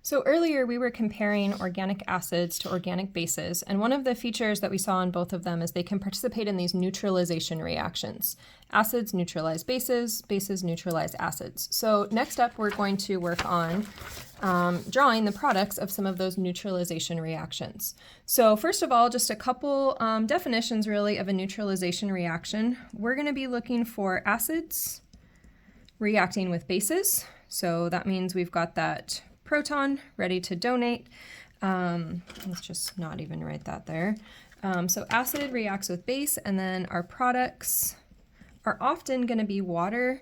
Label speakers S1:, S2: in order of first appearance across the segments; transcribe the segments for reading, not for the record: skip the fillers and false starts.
S1: So earlier we were comparing organic acids to organic bases, and one of the features that we saw in both of them is they can participate in these neutralization reactions. Acids neutralize bases, bases neutralize acids. So next up we're going to work on drawing the products of some of those neutralization reactions. So first of all, just a couple definitions really of a neutralization reaction. We're going to be looking for acids reacting with bases. So that means we've got that proton ready to donate. Let's just not even write that there. So acid reacts with base, and then our products are often going to be water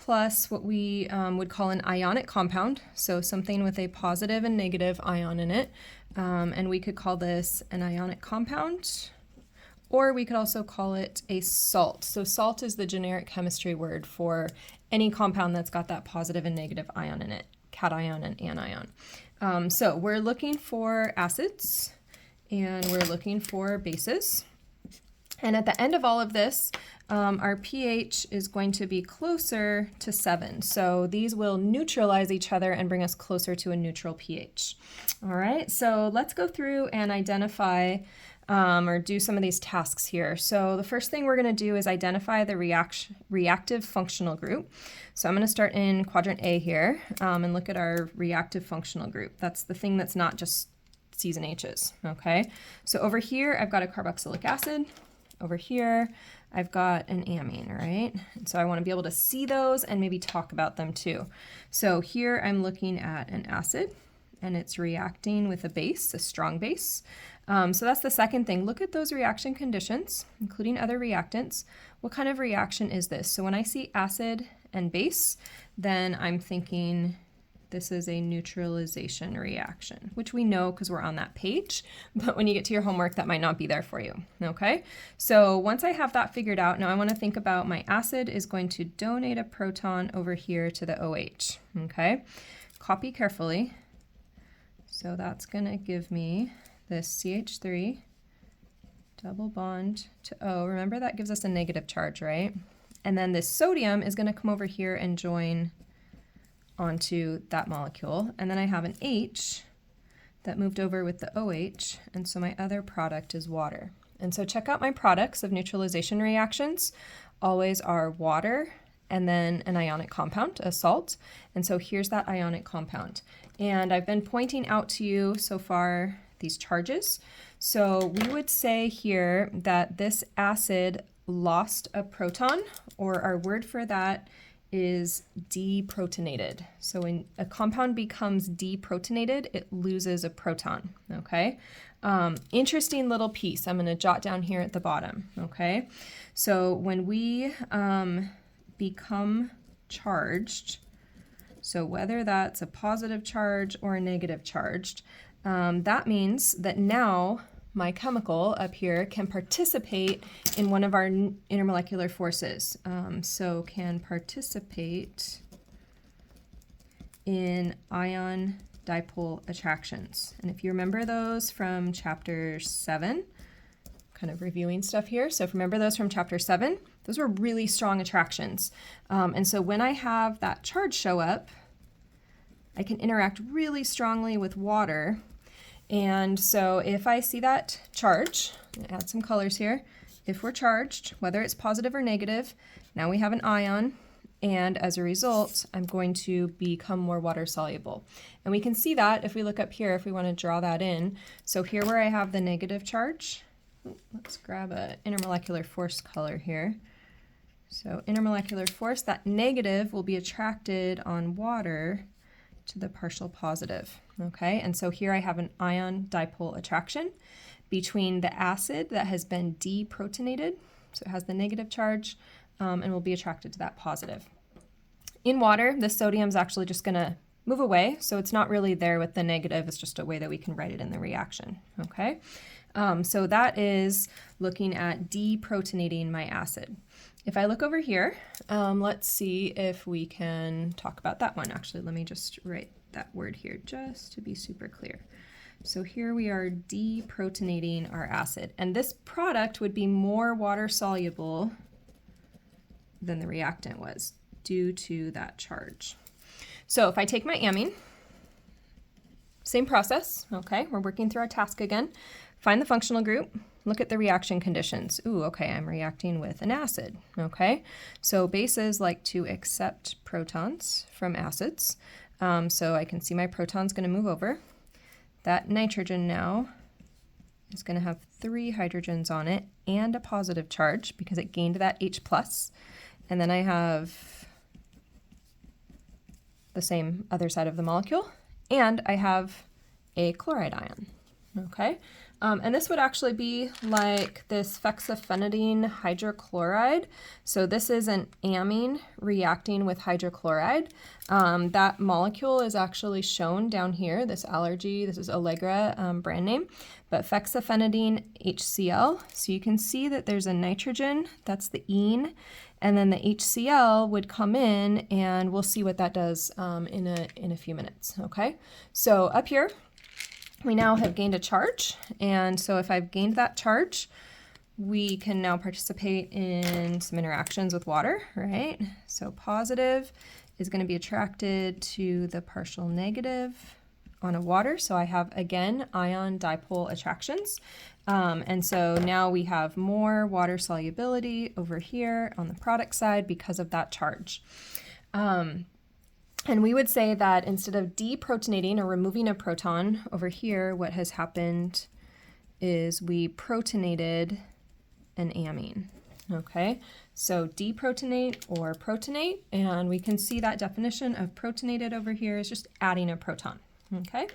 S1: plus what we would call an ionic compound, so something with a positive and negative ion in it. And we could call this an ionic compound, or we could also call it a salt. So salt is the generic chemistry word for any compound that's got that positive and negative ion in it. Cation and anion. So we're looking for acids and we're looking for bases. And at the end of all of this, our pH is going to be closer to 7. So these will neutralize each other and bring us closer to a neutral pH. All right, so let's go through and identify or do some of these tasks here. So the first thing we're going to do is identify the reactive functional group. So I'm going to start in quadrant A here and look at our reactive functional group. That's the thing that's not just C's and H's, okay? So over here, I've got a carboxylic acid. Over here, I've got an amine, right? And so I want to be able to see those and maybe talk about them too. So here I'm looking at an acid, and it's reacting with a base, a strong base. So that's the second thing. Look at those reaction conditions, including other reactants. What kind of reaction is this? So when I see acid and base, then I'm thinking this is a neutralization reaction, which we know because we're on that page, but when you get to your homework, that might not be there for you, okay? So once I have that figured out, now I want to think about my acid is going to donate a proton over here to the OH, okay? Copy carefully. So that's going to give me this CH3 double bond to O. Remember that gives us a negative charge, right? And then this sodium is going to come over here and join onto that molecule. And then I have an H that moved over with the OH, and so my other product is water. And so check out my products of neutralization reactions. Always are water and then an ionic compound, a salt. And so here's that ionic compound. And I've been pointing out to you so far these charges. So we would say here that this acid lost a proton, or our word for that is deprotonated. So when a compound becomes deprotonated, it loses a proton, okay? Interesting little piece I'm gonna jot down here at the bottom, okay? So when we become charged, so whether that's a positive charge or a negative charge, that means that now my chemical up here can participate in one of our intermolecular forces. So can participate in ion dipole attractions. And if you remember those from chapter 7, kind of reviewing stuff here. So if you remember those from chapter 7, those were really strong attractions. And so when I have that charge show up, I can interact really strongly with water. And so if I see that charge, add some colors here, if we're charged, whether it's positive or negative, now we have an ion, and as a result, I'm going to become more water soluble. And we can see that if we look up here, if we want to draw that in. So here where I have the negative charge, let's grab an intermolecular force color here. So intermolecular force, that negative will be attracted on water to the partial positive, okay? And so here I have an ion dipole attraction between the acid that has been deprotonated, so it has the negative charge, and will be attracted to that positive. In water, the sodium is actually just gonna move away, so it's not really there with the negative, it's just a way that we can write it in the reaction, okay? So that is looking at deprotonating my acid. If I look over here, let's see if we can talk about that one. Actually, let me just write that word here just to be super clear. So here we are deprotonating our acid, and this product would be more water soluble than the reactant was due to that charge. So if I take my amine Same process, okay? We're working through our task again. Find the functional group, look at the reaction conditions. Ooh, okay, I'm reacting with an acid, okay? So bases like to accept protons from acids. So I can see my proton's gonna move over. That nitrogen now is gonna have 3 hydrogens on it and a positive charge because it gained that H+. And then I have the same other side of the molecule, and I have a chloride ion, okay? And this would actually be like this fexofenadine hydrochloride. So this is an amine reacting with hydrochloride. That molecule is actually shown down here, this allergy, this is Allegra brand name, but fexofenadine HCl. So you can see that there's a nitrogen, that's the ene, and then the HCl would come in, and we'll see what that does in a few minutes, okay? So up here, we now have gained a charge, and so if I've gained that charge, we can now participate in some interactions with water, right? So positive is going to be attracted to the partial negative on a water, so I have, again, ion dipole attractions. And so now we have more water solubility over here on the product side because of that charge. And we would say that instead of deprotonating or removing a proton over here, what has happened is we protonated an amine, okay? So deprotonate or protonate, and we can see that definition of protonated over here is just adding a proton, okay?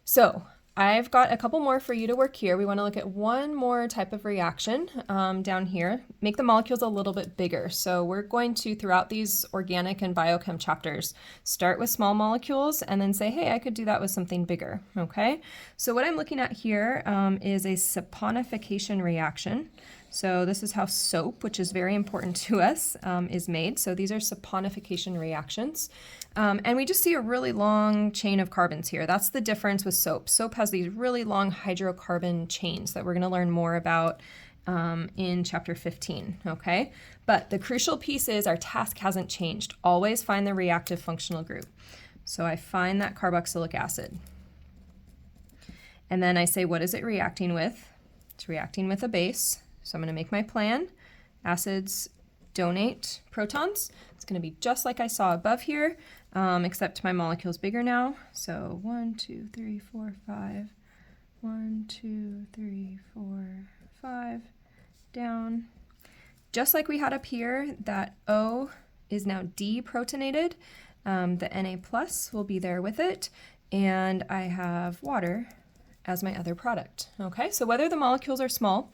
S1: So I've got a couple more for you to work here. We want to look at one more type of reaction down here. Make the molecules a little bit bigger. So we're going to, throughout these organic and biochem chapters, start with small molecules and then say, hey, I could do that with something bigger, okay? So what I'm looking at here is a saponification reaction. So this is how soap, which is very important to us, is made. So these are saponification reactions. And we just see a really long chain of carbons here. That's the difference with soap. Soap has these really long hydrocarbon chains that we're going to learn more about in chapter 15, okay? But the crucial piece is our task hasn't changed. Always find the reactive functional group. So I find that carboxylic acid. And then I say, what is it reacting with? It's reacting with a base. So I'm going to make my plan. Acids donate protons. It's going to be just like I saw above here, except my molecule's bigger now. So 1, 2, 3, 4, 5. 1, 2, 3, 4, 5. Down. Just like we had up here, that O is now deprotonated. The Na plus will be there with it. And I have water as my other product. Okay, so whether the molecules are small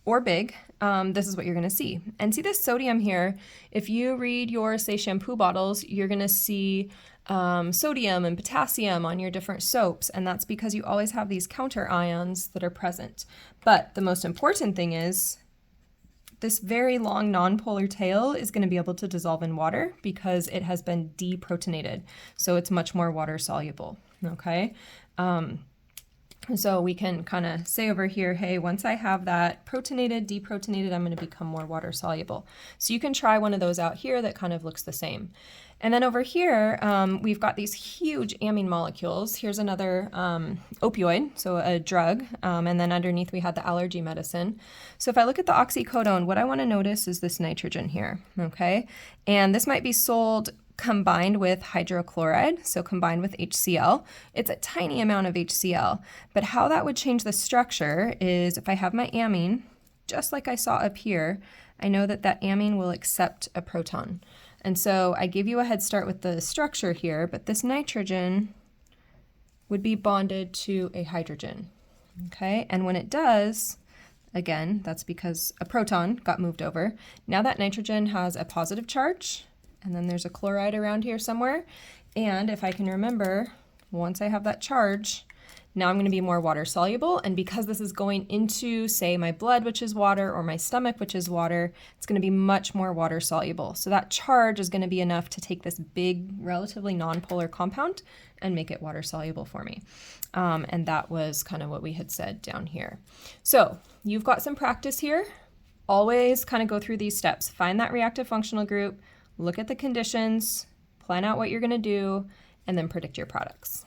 S1: or big, this is what you're going to see. And see this sodium here, if you read your, say, shampoo bottles, you're going to see sodium and potassium on your different soaps, and that's because you always have these counter ions that are present. But the most important thing is this very long nonpolar tail is going to be able to dissolve in water because it has been deprotonated, so it's much more water soluble, okay? So we can kind of say over here, hey, once I have that protonated, deprotonated, I'm going to become more water soluble. So you can try one of those out here that kind of looks the same. And then over here, we've got these huge amine molecules. Here's another opioid, so a drug, and then underneath we had the allergy medicine. So if I look at the oxycodone, what I want to notice is this nitrogen here, okay? And this might be sold combined with hydrochloride, so combined with HCl. It's a tiny amount of HCl, but how that would change the structure is if I have my amine, just like I saw up here, I know that that amine will accept a proton. And so I give you a head start with the structure here, but this nitrogen would be bonded to a hydrogen, okay? And when it does, again, that's because a proton got moved over. Now that nitrogen has a positive charge, and then there's a chloride around here somewhere. And if I can remember, once I have that charge, now I'm going to be more water soluble. And because this is going into, say, my blood, which is water, or my stomach, which is water, it's going to be much more water soluble. So that charge is going to be enough to take this big, relatively nonpolar compound and make it water soluble for me. And that was kind of what we had said down here. So you've got some practice here. Always kind of go through these steps. Find that reactive functional group, look at the conditions, plan out what you're going to do, and then predict your products.